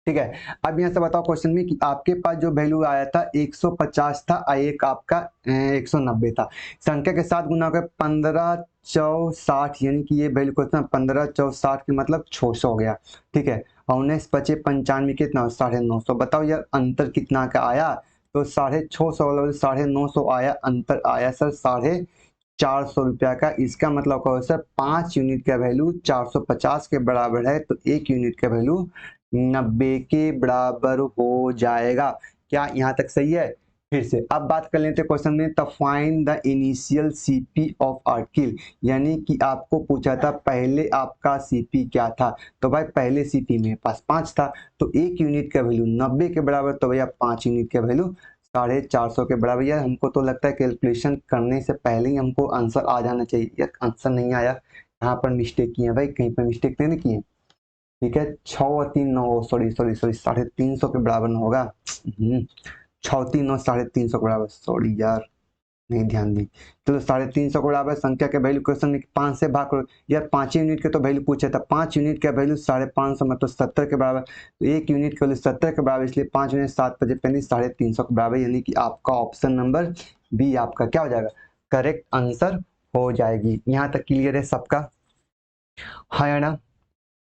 ठीक है। अब यहाँ से बताओ क्वेश्चन में कि आपके पास जो वैल्यू आया था 150 था, एक आपका 190 था। संख्या के साथ गुना कर 15 चौ 60, यानी कि ये वैल्यू कितना 15 चौ 60 के मतलब 600 हो गया। ठीक है। और 19 पचे 95 कितना 950। बताओ यार अंतर कितना का आया, तो 650 950 आया, अंतर आया सर 450 रुपया का। इसका मतलब क्या सर 5 यूनिट का वैल्यू 450 के बराबर है, तो 1 यूनिट का वैल्यू 90 के बराबर हो जाएगा। क्या यहाँ तक सही है? फिर से अब बात कर लेते हैं क्वेश्चन में, the find the initial CP of article, यानी कि आपको पूछा था पहले आपका सीपी क्या था। तो भाई पहले सीपी मेरे पास 5 था, तो 1 यूनिट का वैल्यू 90 के बराबर, तो भैया 5 यूनिट का वैल्यू 450 के बराबर। यार हमको तो लगता है कैलकुलेशन करने से पहले ही हमको आंसर आ जाना चाहिए। यार आंसर नहीं आया, यहाँ पर मिस्टेक किए भाई, कहीं पर मिस्टेक नहीं किए। ठीक है, 6 और 3 9, सॉरी सॉरी सॉरी 350 के बराबर न होगा। 6 3 9 350 के बराबर, सॉरी यार नहीं ध्यान दी। चलो 350 के बराबर संख्या के वैल्यू क्वेश्चन में 5 से भाग करो। यार 5 यूनिट के तो वैल्यू पूछा था, 5 यूनिट का वैल्यू 550 मतलब 70 के बराबर, तो 1 यूनिट का वैल्यू 70 के बराबर, इसलिए 5 यूनिट 7 बजे 350 के बराबर, यानी कि आपका ऑप्शन नंबर बी आपका क्या हो जाएगा, करेक्ट आंसर हो जाएगी। यहाँ तक क्लियर है सबका? हाँ या ना?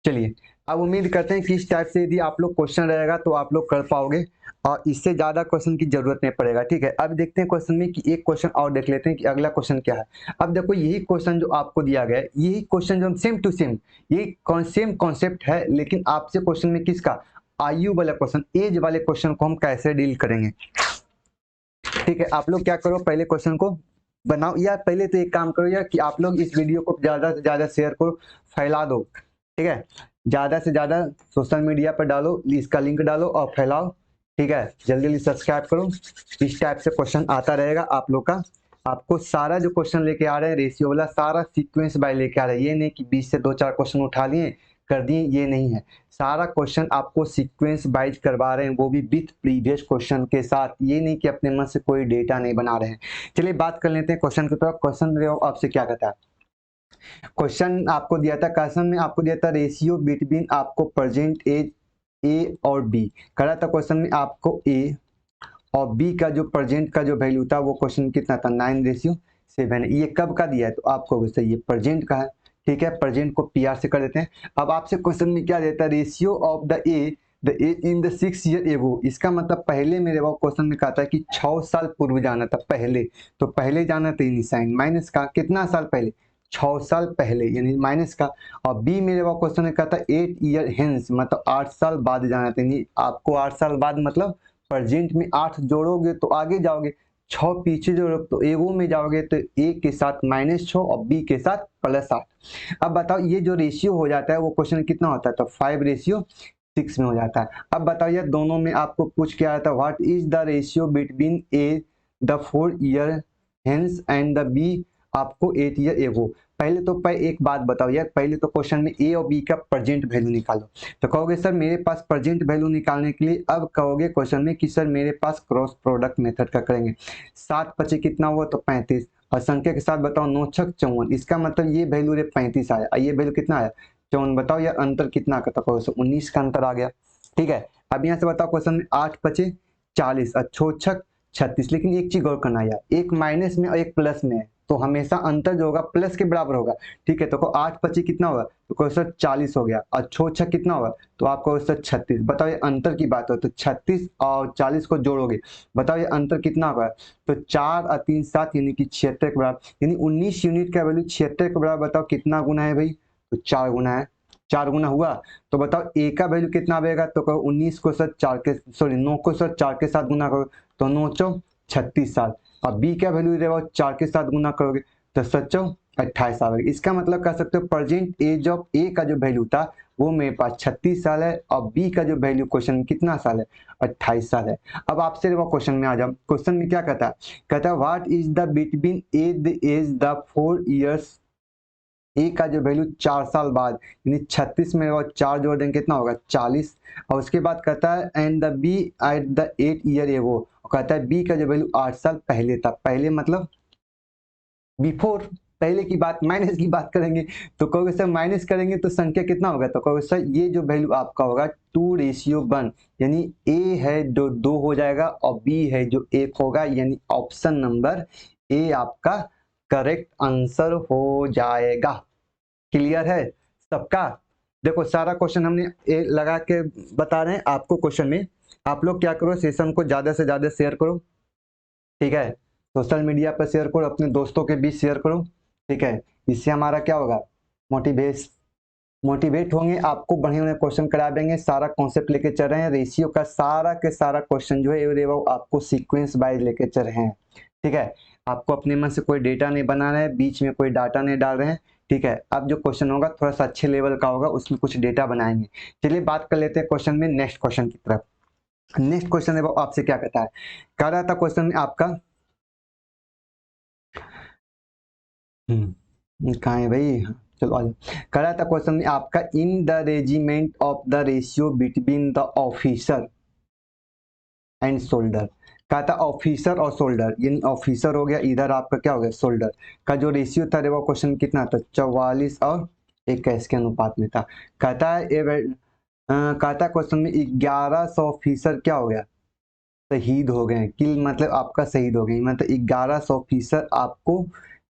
चलिए अब उम्मीद करते हैं कि इस टाइप से यदि आप लोग क्वेश्चन रहेगा तो आप लोग कर पाओगे, और इससे ज्यादा क्वेश्चन की जरूरत नहीं पड़ेगा। ठीक है, अब देखते हैं क्वेश्चन में कि एक क्वेश्चन और देख लेते हैं कि अगला क्वेश्चन क्या है। अब देखो यही क्वेश्चन जो आपको दिया गया है, यही क्वेश्चन जो सेम टू सेम ये सेम कॉन्सेप्ट है, लेकिन आपसे क्वेश्चन में किसका, आयु वाला क्वेश्चन, एज वाले क्वेश्चन को हम कैसे डील करेंगे। ठीक है, आप लोग क्या करो, पहले क्वेश्चन को बनाओ, या पहले तो एक काम करो यार कि आप लोग इस वीडियो को ज्यादा से ज्यादा शेयर करो, फैला दो। ठीक है, ज्यादा से ज्यादा सोशल मीडिया पर डालो, इसका लिंक डालो और फैलाओ। ठीक है, जल्दी जल्दी सब्सक्राइब करो। इस टाइप से क्वेश्चन आता रहेगा आप लोग का। आपको सारा जो क्वेश्चन लेके आ रहे हैं रेशियो वाला, सारा सीक्वेंस बाय लेके आ रहे हैं। ये नहीं कि बीच से 2 4 क्वेश्चन उठा लिए कर दिए, ये नहीं है। सारा क्वेश्चन आपको सीक्वेंस वाइज करवा रहे हैं, वो भी विथ प्रीवियस क्वेश्चन के साथ। ये नहीं कि अपने मन से कोई डेटा नहीं बना रहे हैं। चलिए बात कर लेते हैं क्वेश्चन की तरफ। क्वेश्चन आपसे क्या कहता है, क्वेश्चन आपको दिया था, क्वेश्चन में आपको दिया था रेशियो बिटवीन आपको प्रेजेंट एज ए और बी। करा था क्वेश्चन में आपको ए और बी का जो प्रेजेंट का जो वैल्यू था वो क्वेश्चन कितना था 9:7। ये कब का दिया है, तो आपको ये प्रेजेंट का है। ठीक है, प्रेजेंट को पी आर से कर देते हैं। अब आपसे क्वेश्चन में क्या देता है, ratio of the age in the 6 year ago. इसका मतलब पहले मेरे वो क्वेश्चन में कहा था कि 6 साल पूर्व जाना था पहले, तो पहले जाना था साइन माइनस का कितना साल पहले, 6 साल पहले, यानी माइनस का। और बी मेरे वो क्वेश्चन में कहा था 8 ईयर हेंस, मतलब 8 साल बाद जाना था, यानी आपको 8 साल बाद मतलब प्रेजेंट में 8 जोड़ोगे तो आगे जाओगे, 6 पीछे जोड़ोगे तो एगो में जाओगे, तो ए के साथ -6 और बी के साथ +8। अब बताओ ये जो रेशियो हो जाता है वो क्वेश्चन कितना होता है, तो 5:6 में हो जाता है। अब बताओ यार दोनों में आपको पूछ के आया था what is the ratio between A the 4 year hence and the B आपको 8 ईयर एगो। पहले तो एक बात बताओ यार, पहले तो क्वेश्चन में ए और बी का प्रेजेंट वैल्यू निकालो। तो कहोगे सर मेरे पास प्रेजेंट वैल्यू निकालने के लिए, अब कहोगे क्वेश्चन में कि सर मेरे पास क्रॉस प्रोडक्ट मेथड का करेंगे। 7 पचे कितना हुआ, तो 35, और संख्या के साथ बताओ 9 छक 54। इसका मतलब ये वैल्यू रे 35 आया, ये वैल्यू कितना आया 54। बताओ यार अंतर कितना का, तो 19 का अंतर आ गया। ठीक है, अब यहाँ से बताओ क्वेश्चन में 8 पचे 40 और 6 छक 36। लेकिन एक चीज गौर करना यार, एक माइनस में और एक प्लस में है, तो हमेशा अंतर जो होगा प्लस के बराबर होगा। ठीक है, तो 8 पचे कितना होगा, तो क्वेश्चन 40 हो गया, और 6 छक कितना होगा, तो आपको क्वेश्चन 36। बताओ ये अंतर की बात हो, तो 36 और 40 को जोड़ोगे, बताओ ये अंतर कितना होगा, तो 4 और 3 7, यानी कि 76 के बराबर, यानी 19 यूनिट का वैल्यू 76 के बराबर। बताओ कितना गुना है भाई, तो 4 गुना है, 4 गुना हुआ। तो बताओ ए का वैल्यू कितना आएगा, तो कहो 19 को सर 4 के, सॉरी 9 को सर 4 के साथ गुना करो, तो 9 चौ 36 साल। और बी का वैल्यू रहेगा 4 के साथ गुना करोगे तो 7 28 आएगा। इसका मतलब कह सकते हो प्रेजेंट एज ऑफ ए का जो वैल्यू था वो मेरे पास 36 साल है, और बी का जो वैल्यू क्वेश्चन में कितना साल है 28 साल है। अब आपसे वो क्वेश्चन में आ जाओ, क्वेश्चन में क्या कहता है, कहता है what is the between age the 4 years. A का जो वैल्यू 4 साल बाद, यानी 36 में और 4 जोड़ देंगे कितना होगा 40। और उसके बाद कहता है and the B at the 8 year ago, कहता है बी का जो वैल्यू 8 साल पहले था, पहले मतलब बिफोर। पहले की बात माइनस की बात करेंगे तो कहोगे सर माइनस करेंगे तो संख्या कितना होगा, तो कहोगे सर ये जो वैल्यू आपका होगा 2:1, यानी ए है जो 2 हो जाएगा और बी है जो 1 होगा, यानी ऑप्शन नंबर ए आपका करेक्ट आंसर हो जाएगा। क्लियर है सबका? देखो सारा क्वेश्चन हमने लगा के बता रहे हैं आपको। क्वेश्चन में आप लोग क्या करो, सेशन को ज्यादा से ज्यादा शेयर करो, ठीक है, सोशल मीडिया पर शेयर करो, अपने दोस्तों के बीच शेयर करो, ठीक है। इससे हमारा क्या होगा, मोटिवेट होंगे, आपको बढ़िया बढ़िया क्वेश्चन करा देंगे। सारा कॉन्सेप्ट लेके चल रहे हैं, रेशियो का सारा के सारा क्वेश्चन जो है वो आपको सीक्वेंस वाइज लेके चल रहे हैं, ठीक है। आपको अपने मन से कोई डेटा नहीं बनाना है, बीच में कोई डाटा नहीं डाल रहे हैं, ठीक है। अब जो क्वेश्चन होगा थोड़ा सा अच्छे लेवल का होगा, उसमें कुछ डेटा बनाएंगे। चलिए बात कर लेते हैं क्वेश्चन में, नेक्स्ट क्वेश्चन की तरफ। नेक्स्ट क्वेश्चन है वो आपसे क्या कहता है, कह रहा था क्वेश्चन में आपका कहाँ है भाई, चलो आ जाओ। कह रहा था क्वेश्चन में आपका, in the regiment of the ratio between the officer and soldier. कहा था ऑफिसर और सोल्डर, यानी ऑफिसर हो गया, इधर आपका क्या हो गया सोल्डर का जो रेशियो था वो क्वेश्चन कितना था, 44 और 21 के अनुपात में था। कहता है कहता क्वेश्चन में 1100 ऑफिसर क्या हो गया, शहीद हो गए। किल मतलब आपका शहीद हो गए, मतलब 1100 ऑफिसर आपको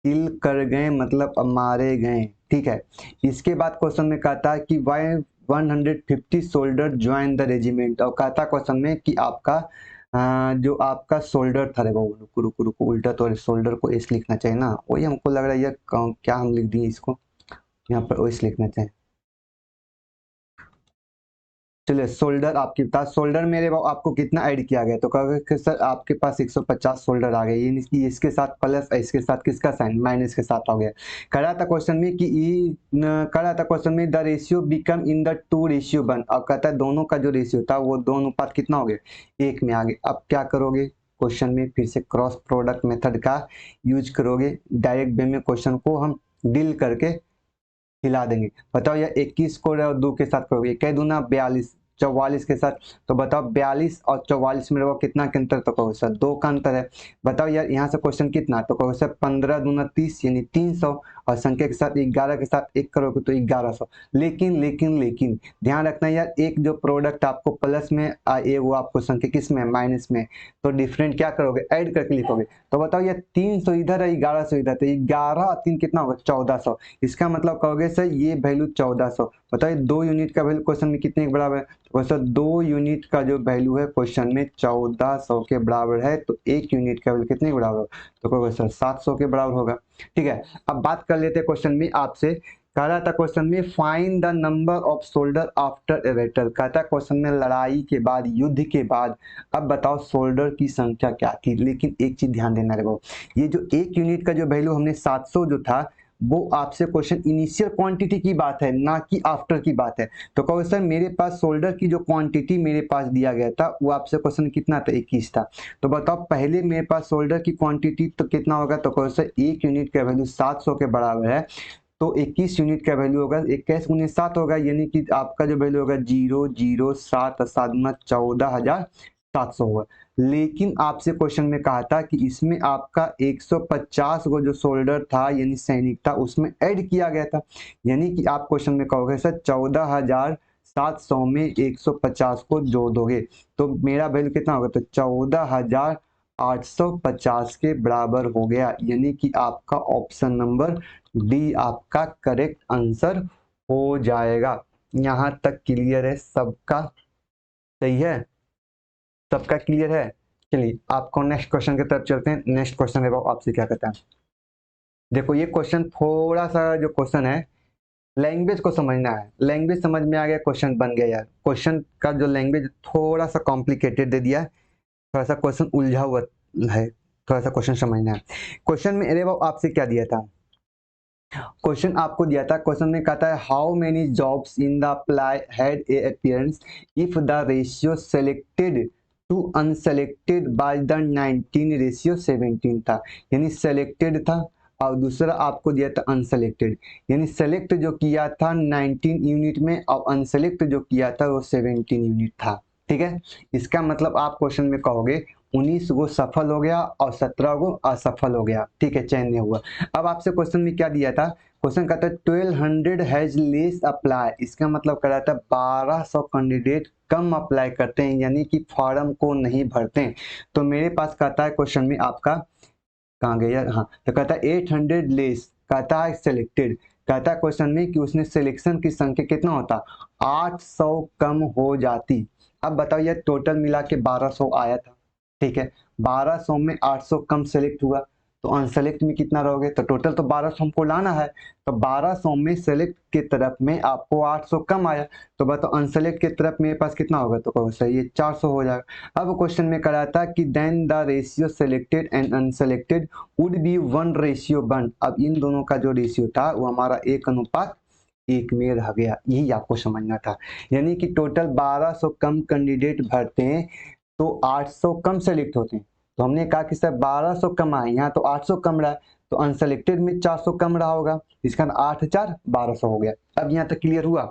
किल कर गए, मतलब मारे गए, ठीक है। इसके बाद क्वेश्चन में कहता है कि Y 150 soldier join the regiment, और कहता क्वेश्चन में कि आपका जो आपका सोल्डर था, वो रुको रुको रुको उल्टा, तो सोल्डर को एस लिखना चाहिए ना, वही हमको लग रहा है ये क्या हम लिख दिए इसको, यहाँ पर ओएस लिखना चाहिए। चलिए सोल्डर आपके पास, सोल्डर मेरे आपको कितना ऐड किया गया, तो कहोगे कि सर आपके पास 150 सोल्डर आ गए, ये इसके साथ प्लस इसके साथ किसका साइन माइनस के साथ हो गया। कह रहा था क्वेश्चन में कि कह रहा था क्वेश्चन में the ratio become in the 2:1, अब कहता है दोनों का जो रेशियो था वो 2 अनुपात कितना हो गया 1 में आ गया। अब क्या करोगे क्वेश्चन में, फिर से क्रॉस प्रोडक्ट मेथड का यूज करोगे, डायरेक्ट वे में क्वेश्चन को हम डील करके हिला देंगे। बताओ यार 21 को 2 के साथ करोगे, कै दूना 42, 44 के साथ, तो बताओ 42 और 44 में कितना के अंतर, तो कहो सर 2 का अंतर है। बताओ यार यहाँ से क्वेश्चन कितना, तो कहो सर 15 दूना 30 यानी 300, और संख्या के साथ 11 के साथ 1 करोगे तो 1100। लेकिन ध्यान रखना यार, एक जो प्रोडक्ट आपको प्लस में आए वो आपको संख्या किस में माइनस में, तो डिफरेंट क्या करोगे ऐड करके लिखोगे। तो बताओ यार 300 इधर है 1100 इधर, तो 11 और 3 कितना होगा 1400, इसका मतलब कहोगे सर ये वैल्यू 1400। बताइए 2 यूनिट का वैल्यू क्वेश्चन में कितने के बराबर है, तो सर 2 यूनिट का जो वैल्यू है क्वेश्चन में 1400 के बराबर है, तो 1 यूनिट का वैल्यू कितने के बराबर होगा, तो कहोगे सर 700 के बराबर होगा, ठीक है। अब बात कर लेते हैं क्वेश्चन में आपसे, कह रहा था क्वेश्चन में find the number of soldier after a battle. कहता क्वेश्चन में लड़ाई के बाद, युद्ध के बाद, अब बताओ सोल्डर की संख्या क्या थी। लेकिन एक चीज ध्यान देना रहेगा, ये जो 1 यूनिट का जो वैल्यू हमने 700 जो था, वो आपसे क्वेश्चन इनिशियल क्वांटिटी की बात है, ना कि आफ्टर की बात है। तो कहो सर मेरे पास सोल्डर की जो क्वांटिटी मेरे पास दिया गया था वो आपसे क्वेश्चन कितना था 21 था, तो बताओ पहले मेरे पास सोल्डर की क्वांटिटी तो कितना होगा, तो कहो सर 1 यूनिट का वैल्यू 700 के बराबर है, तो 21 यूनिट का वैल्यू होगा 21 गुने 7 होगा, यानी कि आपका जो वैल्यू होगा 007 14,700 होगा। लेकिन आपसे क्वेश्चन में कहा था कि इसमें आपका 150 को जो सोल्डर था यानी सैनिक था उसमें ऐड किया गया था, यानी कि आप क्वेश्चन में कहोगे सर 14,700 में 150 को जोड़ दोगे तो मेरा वैल्यू कितना होगा, तो 14,850 के बराबर हो गया, यानी कि आपका ऑप्शन नंबर डी आपका करेक्ट आंसर हो जाएगा। यहां तक क्लियर है सबका, सही है सबका क्लियर है। चलिए आपको नेक्स्ट क्वेश्चन की तरफ चलते हैं। नेक्स्ट क्वेश्चन है आपसे क्या कहता है, देखो ये क्वेश्चन थोड़ा सा जो क्वेश्चन है लैंग्वेज को समझना है, लैंग्वेज समझ में आ गया क्वेश्चन बन गया यार। क्वेश्चन का जो लैंग्वेज थोड़ा सा कॉम्प्लिकेटेड दे दिया है, थोड़ा सा क्वेश्चन उलझा हुआ है, थोड़ा सा क्वेश्चन समझना है। क्वेश्चन में अरे आपसे क्या दिया था, क्वेश्चन आपको दिया था, क्वेश्चन में कहता है how many jobs in the apply had a appearance if the ratio selected to unselected by the 19:17 था, यानी सेलेक्टेड था और दूसरा आपको दिया था अनसेलेक्टेड, यानी सेलेक्ट जो किया था 19 यूनिट में और अनसेलेक्ट जो किया था वो 17 यूनिट था, ठीक है। इसका मतलब आप क्वेश्चन में कहोगे 19 गो सफल हो गया और 17 गो असफल हो गया, ठीक है, चयन नहीं हुआ। अब आपसे क्वेश्चन में क्या दिया था, क्वेश्चन कहता है 1200 हैज लेस अप्लाई, इसका मतलब कह रहा था 1200 कैंडिडेट कम अप्लाई करते हैं, यानी कि फॉर्म को नहीं भरते हैं। तो मेरे पास कहता है क्वेश्चन में आपका, कहाँ गया, हाँ, तो कहता है 800 लेस, कहता है सिलेक्टेड, कहता है क्वेश्चन में कि उसने सिलेक्शन की संख्या कितना होता, 800 कम हो जाती। अब बताओ यार, टोटल मिला के 1200 आया था, ठीक है, 1200 में 800 कम सेलेक्ट हुआ, तो अनसेलेक्ट में कितना रहोगे, तो टोटल तो 1200 हमको लाना है, तो 1200 में सेलेक्ट के तरफ में आपको 800 कम आया, तो बताओ अनसेलेक्ट के तरफ मेरे पास कितना होगा, तो कहो सही है 400 हो जाएगा। अब क्वेश्चन में करा था कि then the ratio selected and unselected would be 1:1। अब इन दोनों का जो रेशियो था वो हमारा 1:1 में रह गया, यही आपको समझना था। यानी कि टोटल 1200 कम कैंडिडेट भरते हैं तो 800 कम सेलेक्ट होते हैं, तो हमने कहा कि सर 1200 कम आए, यहाँ तो 800 कम रहा है, तो अनसेलेक्टेड में 400 कम रहा होगा, इसका 8 4 1200 हो गया। अब यहाँ तक क्लियर हुआ,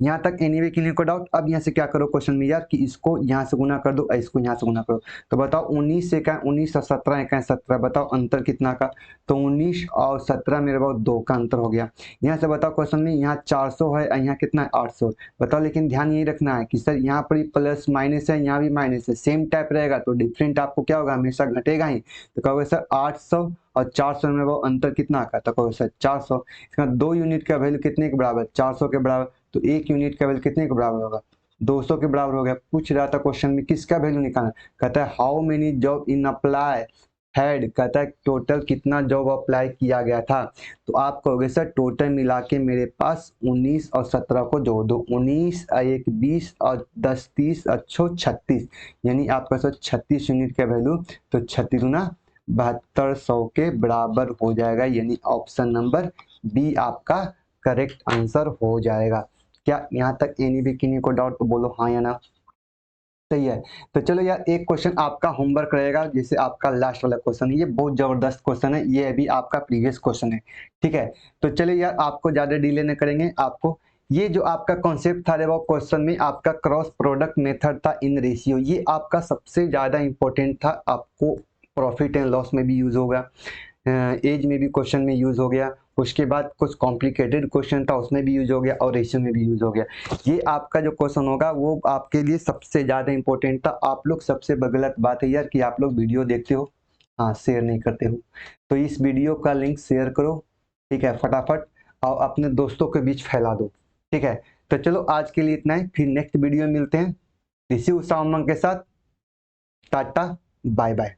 यहाँ तक एनीवे किन्हीं को डाउट। अब यहाँ से क्या करो क्वेश्चन में यार, कि इसको यहाँ से गुना कर दो, इसको यहाँ से गुना करो, तो बताओ 19 से का 19 और 17 का 17, बताओ अंतर कितना का, तो 19 और 17 मेरे पास 2 का अंतर हो गया। यहाँ से बताओ क्वेश्चन में यहाँ 400 है, यहाँ कितना है 800, बताओ, लेकिन ध्यान यही रखना है कि सर यहाँ पर प्लस माइनस है, यहाँ भी माइनस है, सेम टाइप रहेगा तो डिफरेंट आपको क्या होगा, हमेशा घटेगा ही। तो कहोगे सर 800 और 400 में वो अंतर कितना का, तो कहोगे सर 400, इसका 2 यूनिट का वैल्यू कितने के बराबर, 400 के बराबर, तो 1 यूनिट का वैल्यू कितने के बराबर होगा, 200 के बराबर हो गया। पूछ रहा था क्वेश्चन में किसका वैल्यू निकालना, कहता है how many job in apply had, कहता है टोटल कितना जॉब अप्लाई किया गया था, तो आप कहोगे सर टोटल मिला के मेरे पास 19 और 17 को जोड़ दो, 19 1 20 और 10 30 अच्छो 36, यानी आपका सर 36 यूनिट का वैल्यू, तो 36 गुना 7200 के बराबर हो जाएगा, यानी ऑप्शन नंबर बी आपका करेक्ट आंसर हो जाएगा। क्या यहाँ तक एनी भी किन्हीं को डाउट, तो बोलो हाँ या ना, सही है। तो चलो यार, एक क्वेश्चन आपका होमवर्क रहेगा, जैसे आपका लास्ट वाला क्वेश्चन है, ये बहुत जबरदस्त क्वेश्चन है, ये अभी आपका प्रीवियस क्वेश्चन है, ठीक है। तो चलिए यार, आपको ज्यादा डिले न करेंगे, आपको ये जो आपका कॉन्सेप्ट था वो क्वेश्चन में आपका क्रॉस प्रोडक्ट मेथड था इन रेशियो, ये आपका सबसे ज्यादा इंपॉर्टेंट था, आपको प्रॉफिट एंड लॉस में भी यूज होगा, एज में भी क्वेश्चन में यूज हो गया, उसके बाद कुछ कॉम्प्लिकेटेड क्वेश्चन था उसमें भी यूज हो गया, और रेशियो में भी यूज हो गया। ये आपका जो क्वेश्चन होगा वो आपके लिए सबसे ज़्यादा इंपॉर्टेंट था। आप लोग सबसे गलत बात है यार कि आप लोग वीडियो देखते हो, हाँ शेयर नहीं करते हो, तो इस वीडियो का लिंक शेयर करो, ठीक है, फटाफट, और अपने दोस्तों के बीच फैला दो, ठीक है। तो चलो आज के लिए इतना ही, फिर नेक्स्ट वीडियो में मिलते हैं इसी उत्साह उमंग के साथ। Tata, bye bye.